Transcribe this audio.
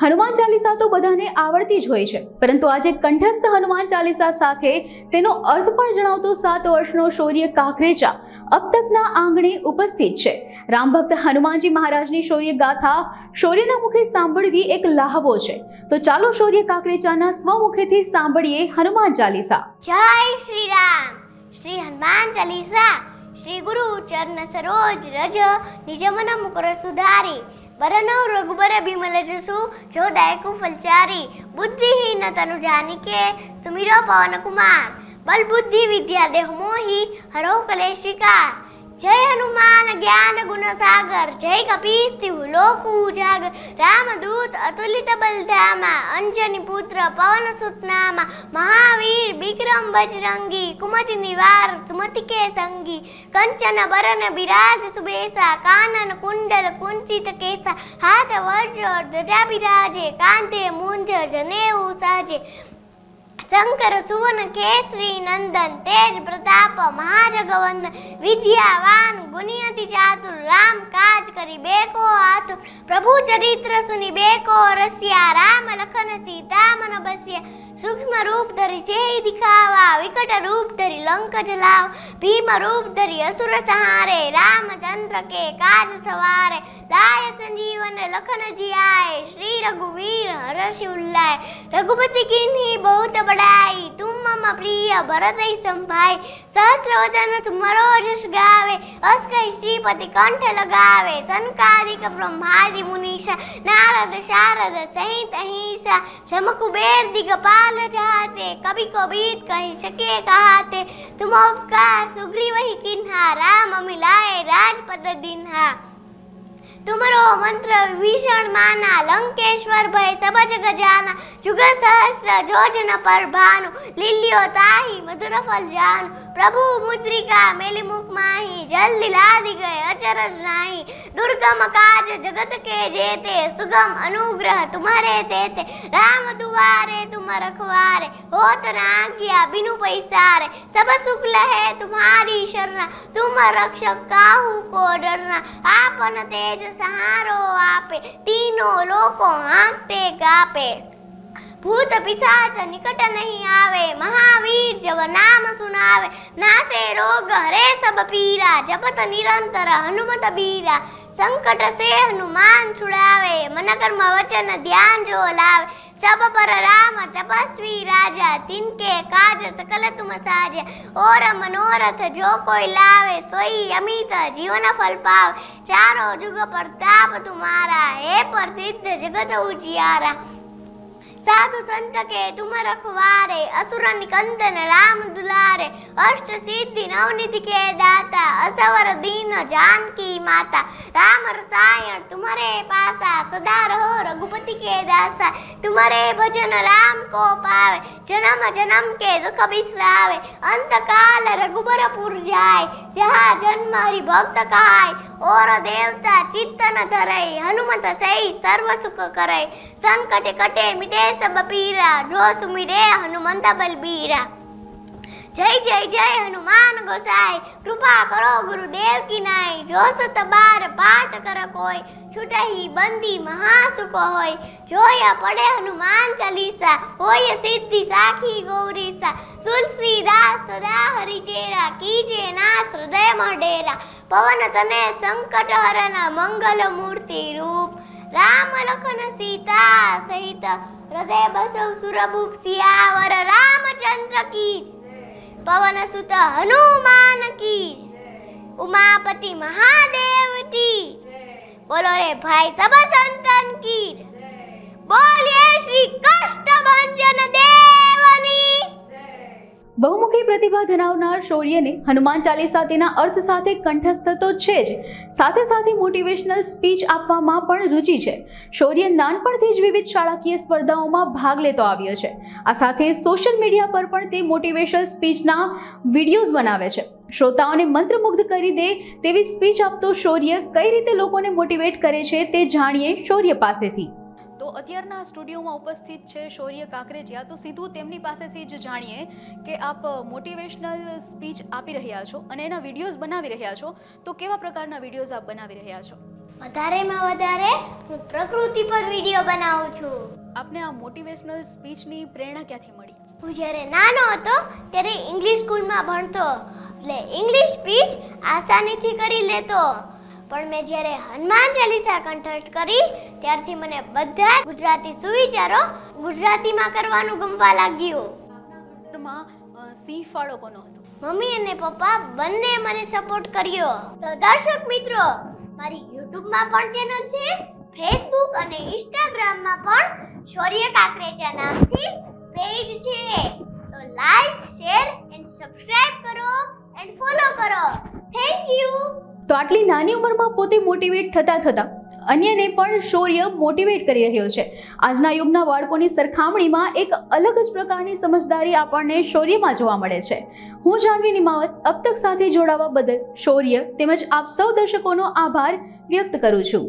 હનુમાન ચાલીસા તો બધાને આવડતી જ હોય છે, પરંતુ આજે કંઠસ્થ હનુમાન ચાલીસા સાથે તેનો અર્થ પણ જણાવતો 7 વર્ષનો શૌર્ય કાકરેજા અબ તકના આંગણે ઉપસ્થિત છે। રામભક્ત હનુમાનજી મહારાજની શૌર્ય ગાથા શૌર્યના મુખે સાંભળવી એક લાહવો છે, તો ચાલો શૌર્ય કાકરેજાના સ્વમુખેથી સાંભળીએ હનુમાન ચાલીસા। જય શ્રી રામ। શ્રી હનુમાન ચાલીસા। શ્રી ગુરુ ચરણ સરોજ રજ નિજ મન મુકુર સુધારી बरनौ रघुबर बिमल जसु जो दायकु फलचारी बुद्धिहीन तनु जानिके सुमिरो पवन कुमार बल बुद्धि विद्या देह मोहि हरो कलेश विकार। जय हनुमान ज्ञान गुण सागर जय कपीस तिहु लोक उजागर रामदूत अतुलित बलधामा अंजनी पुत्र पवन सुत नामा महावीर विक्रम बजरंगी कुमति निवार सुमति के संगी कंचन बरन विराज सुबेसा कानन कुंडल कुंचित केसा हाथ वज्र ध्वजा विराजे कांधे मूंज जनेऊ साजे शंकर सुवन केसरी नंदन तेज प्रताप महाजगवंदन विद्यावान गुणी अति चातुर राम काज करी बेको आतुर प्रभु चरित्र सुनि बेको रसिया राम लखन सीता मन बसिया सूक्ष्म रूप धरि सेहि दिखावा विकट रूप धरि लंक जलावा भीम रूप धरि असुर संहारे रामचंद्र के काज सवारे लाय संजीवन लखन जियाए श्री रघुवीर हर्षि उल्लाय रघुपति कीन्ही बहुत बड़ाई तुम मम प्रिय भरत संभाई सहस्र वदन तुम्हारो जस गावे अस कहि श्रीपति कंठ लगावे सनकादिक ब्रह्मादि मुनीषा नारद शारद सहित अहिंसा जम कुबेर दिगपाल जहाते कवि को बीत कहि सके कहाते तुम उपकार सुग्रीव ही किन्हा राम मिलाए राजपद दिन्हा तुमरो मंत्र भीषण माना लंकेश्वर भय सब जग जाना जुग सहस्र जोजन पर भानु लिल्यो ताहि मधुर फल जानु प्रभु मुद्रिका मेलि मुख माही जल दिलादि गए अचरज नाही दुर्गम काज जगत के जेते सुगम अनुग्रह तुम्हारे तेते राम दुआरे तुम रखवारे होत न आज्ञा बिनु पैसारे सब सुख लहे तुम्हारी शरणा तुम रक्षक काहू को डरना आपन तेज सहारो आपे तीनों लोकों आंकते गापे भूत पिशाच निकट नहीं आवे महावीर जब नाम सुनावे नासे रोग हरे सब पीरा जपत निरंतर हनुमत बीरा संकट से हनुमान छुड़ावे मन कर्म वचन ध्यान जो लावे सब पर राम तपस्वी राजा तिनके काज सकल तुम साजा और मनोरथ जो कोई लावे सोई अमित जीवन फल पावे चारों जुग प्रताप तुम्हारा है प्रसिद्ध जगत उजियारा साधु संत के तुम रखवारे असुर निकंदन राम दुलारे अष्ट सिद्धि नवनिधि के दाता असवर दीन जानकी माता राम रसायन तुम्हारे पासा सदा रहो रघुपति के दासा तुम्हारे भजन राम को पावे जन्म जन्म के दुख बिसरावे अंत काल रघुबरपुर जाए जहाँ जन्म हरि भक्त कहाय और देवता चित्त न धरे हनुमत सही सर्व सुख करे संकट कटे मिटे सब पीरा जो सुमिरे हनुमंत बलबीरा। जय जय जय हनुमान गोसाई कृपा करो गुरुदेव की नाई जो सत बार पाठ कर कोई छुटही बंदी महासुख होय जो या पढ़े हनुमान चालीसा होय सिद्धि साखी गौरीसा तुलसीदास सदा हरि चेरा कीजे नाथ हृदय मडेरा पवन तने संकट हरन मंगल मूर्ति रूप राम लखन सीता सहित हृदय बसौ सुरभूप सियावर रामचंद्र की पवन सुत हनुमान की उमापति महादेव की बोलो रे भाई सब संतन की बोलिए श्री कष्टभंजन देवनी। બહુમુખી પ્રતિભા ધરાવનાર શૌર્યને હનુમાન ચાલીસા તેના અર્થ સાથે કંઠસ્થ તો છે જ, સાથે સાથે મોટિવેશનલ સ્પીચ આપવામાં પણ રુચિ છે। શૌર્ય નાનપણથી જ વિવિધ શાળાકીય સ્પર્ધાઓમાં ભાગ લેતો આવ્યો છે। આ સાથે સોશિયલ મીડિયા પર પણ તે મોટિવેશનલ સ્પીચના વિડીયોઝ બનાવે છે। શ્રોતાઓને મંત્રમુગ્ધ કરી દે તેવી સ્પીચ આપતો શૌર્ય કઈ રીતે લોકોને મોટિવેટ કરે છે તે જાણીએ શૌર્ય પાસેથી। તો અત્યારના સ્ટુડિયોમાં ઉપસ્થિત છે શૌર્ય કાકરેજા, તો સીધું તેમની પાસેથી જ જાણીએ કે આપ મોટિવેશનલ સ્પીચ આપી રહ્યા છો અને એના વિડીયોઝ બનાવી રહ્યા છો, તો કેવા પ્રકારના વિડીયોઝ આપ બનાવી રહ્યા છો? વધારેમાં વધારે હું પ્રકૃતિ પર વિડીયો બનાવું છું. આપને આ મોટિવેશનલ સ્પીચની પ્રેરણા ક્યાંથી મળી? હું જ્યારે નાનો હતો ત્યારે ઇંગ્લિશ સ્કૂલમાં ભણતો, એટલે ઇંગ્લિશ સ્પીચ આસાનીથી કરી લેતો. પણ મેં જ્યારે હનુમાન ચાલીસા કંઠસ્થ કરી ત્યારથી મને બધા ગુજરાતી સુવિચારો ગુજરાતીમાં કરવાનું ગમવા લાગ્યું. સિંહ ફાળો કોનો હતો? મમ્મી અને પપ્પા બંને મને સપોર્ટ કર્યો. તો દર્શક મિત્રો, મારી યુટ્યુબમાં પણ ચેનલ છે, ફેસબુક અને ઇન્સ્ટાગ્રામમાં પણ શૌર્ય કાકરેજા નામથી પેજ છે. તો લાઈક, શેર એન્ડ સબસ્ક્રાઇબ કરો એન્ડ ફોલો કરો. Thank you. તો આટલી નાની ઉંમરમાં પોતે મોટિવેટ થતા અન્યને પણ શૌર્ય મોટિવેટ કરી રહ્યો છે. આજના યુગના બાળકોની સરખામણીમાં એક અલગ જ પ્રકારની સમજદારી આપણને શૌર્યમાં જોવા મળે છે. હું જાનવી નિમાવત અબ તક સાથે જોડાવા બદલ શૌર્ય તેમજ આપ સૌ દર્શકોનો આભાર વ્યક્ત કરું છું.